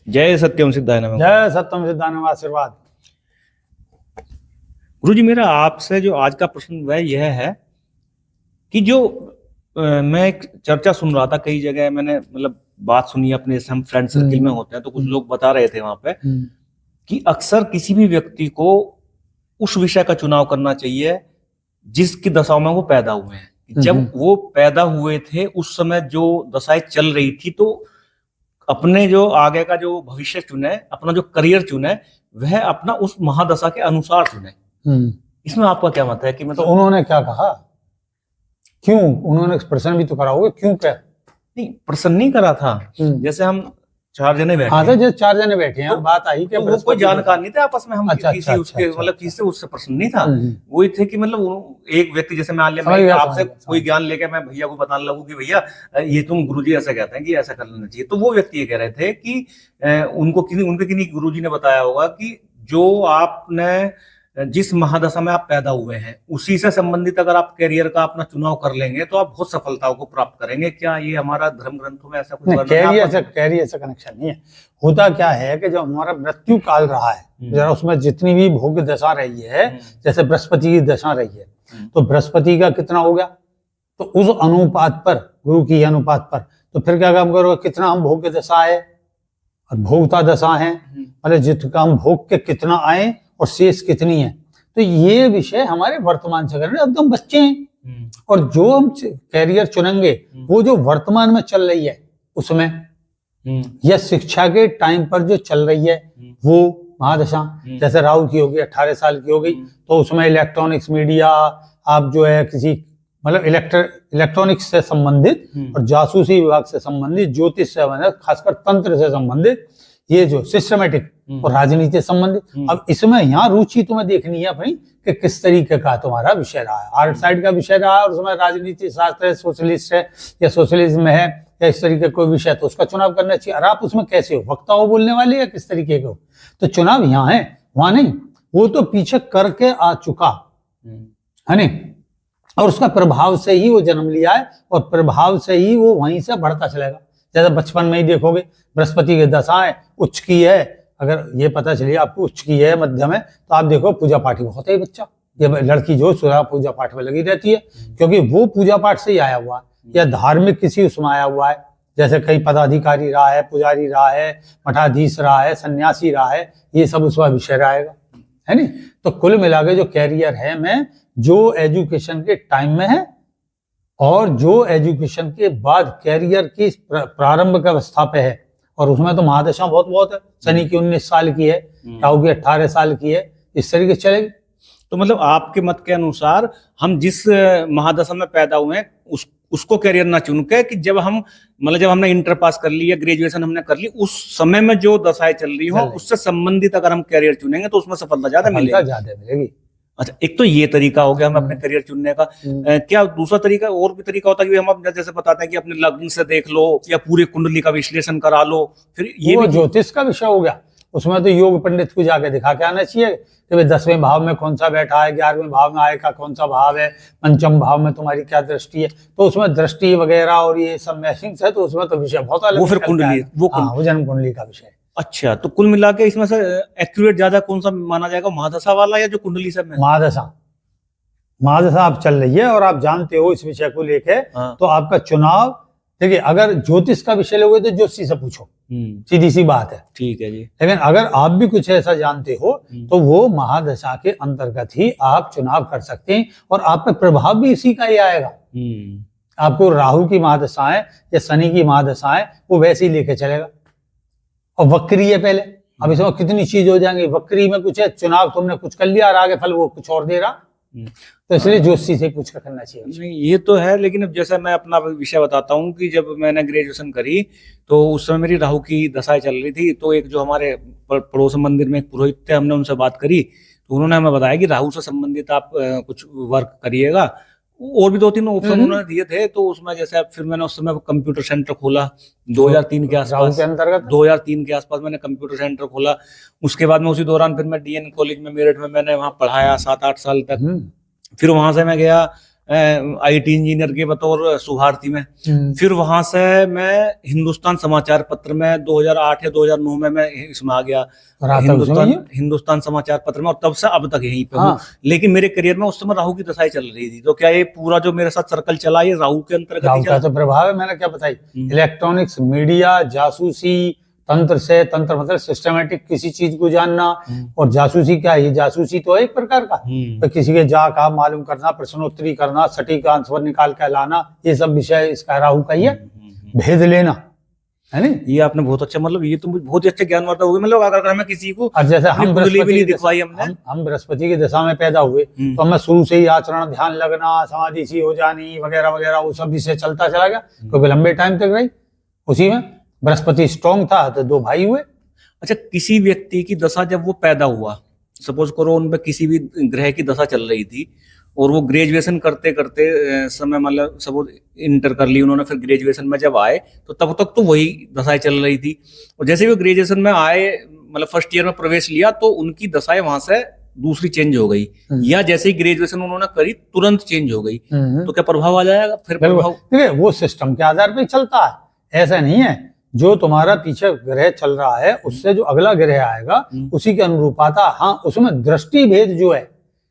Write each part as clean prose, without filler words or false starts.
जय सत्यम सिद्धाय नमः। जय सत्यम सिद्धानंद आशीर्वाद। गुरु जी, मेरा आपसे जो आज का प्रश्न वह यह है कि जो मैं एक चर्चा सुन रहा था, कई जगह मैंने मतलब बात सुनी अपने, हम फ्रेंड सर्किल में होते हैं तो कुछ लोग बता रहे थे वहां पे कि अक्सर किसी भी व्यक्ति को उस विषय का चुनाव करना चाहिए जिसकी दशाओं में वो पैदा हुए हैं। जब वो पैदा हुए थे उस समय जो दशाएं चल रही थी, तो अपने जो आगे का जो भविष्य चुने, अपना जो करियर चुने, वह अपना उस महादशा के अनुसार चुने। इसमें आपका क्या मत है कि मतलब तो उन्होंने क्या कहा? क्यों उन्होंने प्रश्न भी तो करा होगा, क्यों क्या? नहीं, प्रश्न नहीं करा था। जैसे हम 4 जने बैठे हाँ, तो जैसे 4 जने बैठे हैं, तो बात आई कि वो कोई जानकार नहीं थे आपस में, हम किसी उसके मतलब किसी से उससे प्रश्न नहीं था। वही थे कि मतलब एक व्यक्ति, जैसे मान लिया मैं आपसे कोई ज्ञान लेकर मैं भैया को बताने लगूं कि भैया ये तुम गुरुजी ऐसा कहते हैं कि ऐसा कर लेना चाहिए, तो वो व्यक्ति ये कह रहे थे कि उनके किन्हीं गुरुजी ने बताया होगा कि जो आपने जिस महादशा में आप पैदा हुए हैं उसी से संबंधित अगर आप करियर का अपना चुनाव कर लेंगे तो आप बहुत सफलताओं को प्राप्त करेंगे। क्या ये हमारा धर्म ग्रंथों में ऐसा कुछ कैरियर से कनेक्शन नहीं है? होता क्या है कि जो हमारा मृत्यु काल रहा है, जरा उसमें जितनी भी भोग दशा रही है, जैसे बृहस्पति की दशा रही है, तो बृहस्पति का कितना हो गया, तो उस अनुपात पर, गुरु की अनुपात पर, तो फिर क्या काम करो, कितना हम भोग दशा है और भोगता दशा है, मतलब जितना हम भोग के कितना आए और शेष कितनी है। तो ये विषय हमारे वर्तमान से करने, अब तो हम बच्चे हैं और जो हम कैरियर चुनेंगे वो जो वर्तमान में चल रही है उसमें, या शिक्षा के टाइम पर जो चल रही है वो महादशा, जैसे राहु की होगी 18 साल की हो गई, तो उसमें इलेक्ट्रॉनिक्स मीडिया, आप जो है किसी मतलब इलेक्ट्रॉनिक्स से संबंधित और जासूसी विभाग से संबंधित, ज्योतिष से संबंधित, खासकर तंत्र से संबंधित, ये जो सिस्टमेटिक और राजनीति से संबंधित। अब इसमें यहाँ रुचि तुम्हें देखनी है अपनी कि किस तरीके का तुम्हारा विषय रहा है, आर्ट साइड का विषय रहा है और उसमें राजनीति शास्त्र है, सोशलिस्ट है या सोशलिज्म है या इस तरीके कोई विषय, तो उसका चुनाव करना चाहिए। और आप उसमें कैसे हो, वक्ता हो, बोलने वाले, या किस तरीके के हो, तो चुनाव यहाँ है, वहां नहीं। वो तो पीछे करके आ चुका है नहीं, और उसका प्रभाव से ही वो जन्म लिया है और प्रभाव से ही वो वहीं से बढ़ता चलेगा। जैसे बचपन में ही देखोगे बृहस्पति की दशा है, उच्च की है, अगर ये पता चलिए आपको उच्च की है, मध्यम है, तो आप देखो पूजा पाठी बहुत है बच्चा, ये लड़की जो सुधा पूजा पाठ में लगी रहती है, क्योंकि वो पूजा पाठ से ही आया हुआ है या धार्मिक किसी उसमें आया हुआ है। जैसे कहीं पदाधिकारी रहा है, पुजारी रहा है, मठाधीश रहा है, सन्यासी रहा है, ये सब उसका विषय रहेगा, है नहीं। तो कुल मिला के जो कैरियर है, मैं जो एजुकेशन के टाइम में है और जो एजुकेशन के बाद कैरियर की प्रारंभिक अवस्था पे है, और उसमें तो महादशा बहुत है। शनि की 19 साल की है, राहु की 18 साल की है, इस तरीके चलेगी। तो मतलब आपके मत के अनुसार हम जिस महादशा में पैदा हुए हैं उसको कैरियर ना चुन के, कि जब हम मतलब जब हमने इंटर पास कर ली या ग्रेजुएशन हमने कर ली, उस समय में जो दशाएं चल रही हो उससे संबंधित अगर हम कैरियर चुनेंगे तो उसमें सफलता ज्यादा मिलेगी। अच्छा, एक तो ये तरीका हो गया हम अपने करियर चुनने का। क्या दूसरा तरीका और भी तरीका होता है कि हम जैसे बताते हैं कि अपने लग्न से देख लो या पूरे कुंडली का विश्लेषण करा लो, फिर ये भी ज्योतिष का विषय हो गया। उसमें तो योग पंडित को जाके दिखा के आना चाहिए कि भाई 10वें भाव में कौन सा बैठा है, 11वें भाव में आय का कौन सा भाव है, पंचम भाव में तुम्हारी क्या दृष्टि है, तो उसमें दृष्टि वगैरह और ये सब मैचिंग है, तो उसमें तो विषय बहुत अलग। वो फिर कुंडली, वो जन्म कुंडली का विषय। अच्छा, तो कुल मिला के इसमें से एक्यूरेट ज्यादा कौन सा माना जाएगा, महादशा वाला या जो कुंडली से? महादशा आप चल रही है और आप जानते हो इस विषय को लेके, तो आपका चुनाव, देखिए अगर ज्योतिष का विषय लोगे तो ज्योतिषी से पूछो, सीधी सी बात है, ठीक है जी। लेकिन अगर आप भी कुछ ऐसा जानते हो तो वो महादशा के अंतर्गत ही आप चुनाव कर सकते हैं और आप पे प्रभाव भी इसी का ही आएगा। आपको राहु की महादशाएं या शनि की महादशाएं वो वैसे ही लेके चलेगा, और वक्री है पहले, अब इसमें कितनी चीज हो जाएंगी। वक्री में कुछ है, चुनाव तुमने कुछ कर लिया और आगे फल वो कुछ और दे रहा, तो इसलिए ज्योतिषी से पूछ कर करना चाहिए। नहीं, ये तो है, लेकिन अब जैसे मैं अपना विषय बताता हूँ कि जब मैंने ग्रेजुएशन करी तो उस समय मेरी राहु की दशाएं चल रही थी, तो एक जो हमारे पड़ोस मंदिर में एक पुरोहित थे, हमने उनसे बात करी तो उन्होंने हमें बताया कि राहु से संबंधित आप कुछ वर्क करिएगा। और भी 2-3 ऑप्शन उन्होंने दिए थे, तो उसमें जैसे फिर मैंने उस समय कंप्यूटर सेंटर खोला 2003 के आसपास, 2003 के आसपास मैंने कंप्यूटर सेंटर खोला। उसके बाद में उसी दौरान फिर मैं DN कॉलेज में मेरठ में मैंने वहाँ पढ़ाया 7-8 साल तक। फिर वहां से मैं गया आईटी इंजीनियर के बतौर शुभार्थी में। फिर वहां से मैं हिंदुस्तान समाचार पत्र में 2008 या 2009 में मैं इसमें आ गया, हिंदुस्तान समाचार पत्र में, और तब से अब तक यहीं पे हूँ। लेकिन मेरे करियर में उस समय राहु की दशाएं चल रही थी, तो क्या ये पूरा जो मेरे साथ सर्कल चला ये राहु के अंतर्गत ही चला? तो प्रभाव है, मैंने क्या बताई, इलेक्ट्रॉनिक्स, मीडिया, जासूसी, तंत्र से, तंत्र मतलब सिस्टमेटिक किसी चीज को जानना, और जासूसी क्या है, ये जासूसी तो है एक प्रकार का, तो किसी के जा का मालूम करना, प्रश्नोत्तरी करना, सटीक आंसर निकाल के लाना, ये सब विषय इसका राहु का ही है, भेद लेना है नहीं। ये आपने बहुत अच्छा, मतलब ये तो बहुत ही अच्छा ज्ञानवर्धक हो गया, मतलब अगर हमें किसी को, और जैसे हम बृहस्पति की दशा में पैदा हुए तो हमें शुरू से ही आचरण, ध्यान लगना, समाधि सी हो जानी वगैरह वगैरह, वो सब विषय चलता चला गया, क्योंकि लंबे टाइम तक रही उसी में। बृहस्पति स्ट्रॉन्ग था तो 2 भाई हुए। अच्छा, किसी व्यक्ति की दशा जब वो पैदा हुआ, सपोज करो उनमें किसी भी ग्रह की दशा चल रही थी, और वो ग्रेजुएशन करते करते समय, मतलब सपोज इंटर कर ली उन्होंने, फिर ग्रेजुएशन में जब आए तो तब तक तो वही दशाएं चल रही थी, और जैसे वो ग्रेजुएशन में आए, मतलब फर्स्ट ईयर में प्रवेश लिया, तो उनकी दशाएं वहां से दूसरी चेंज हो गई, या जैसे ही ग्रेजुएशन उन्होंने करी तुरंत चेंज हो गई, तो क्या प्रभाव आ जाएगा? फिर प्रभाव देखिए वो सिस्टम के आधार पर चलता है, ऐसा नहीं है। जो तुम्हारा पीछे ग्रह चल रहा है उससे जो अगला ग्रह आएगा उसी के अनुरूप आता। हाँ, उसमें दृष्टि भेद जो है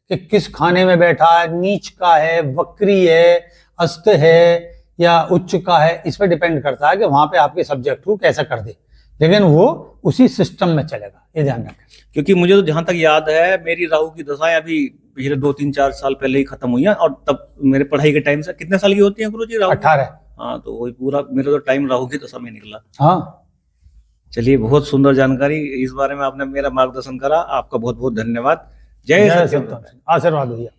कि किस खाने में बैठा है, नीच का है, वक्री है, अस्त है या उच्च का है, इस पर डिपेंड करता है कि वहां पे आपके सब्जेक्ट को कैसा कर दे, लेकिन वो उसी सिस्टम में चलेगा, ये ध्यान रखें। क्योंकि मुझे तो जहां तक याद है, मेरी राहु की दशाएं अभी पिछले 2-3-4 साल पहले ही खत्म हुई हैं, और तब मेरे पढ़ाई के टाइम से। कितने साल की होती है गुरुजी राहु? 18। हाँ, तो वही पूरा मेरा तो टाइम राहु की दशा में निकला। हाँ, चलिए, बहुत सुंदर जानकारी, इस बारे में आपने मेरा मार्गदर्शन करा, आपका बहुत बहुत धन्यवाद। जय सच्चिदानंद। आशीर्वाद भैया।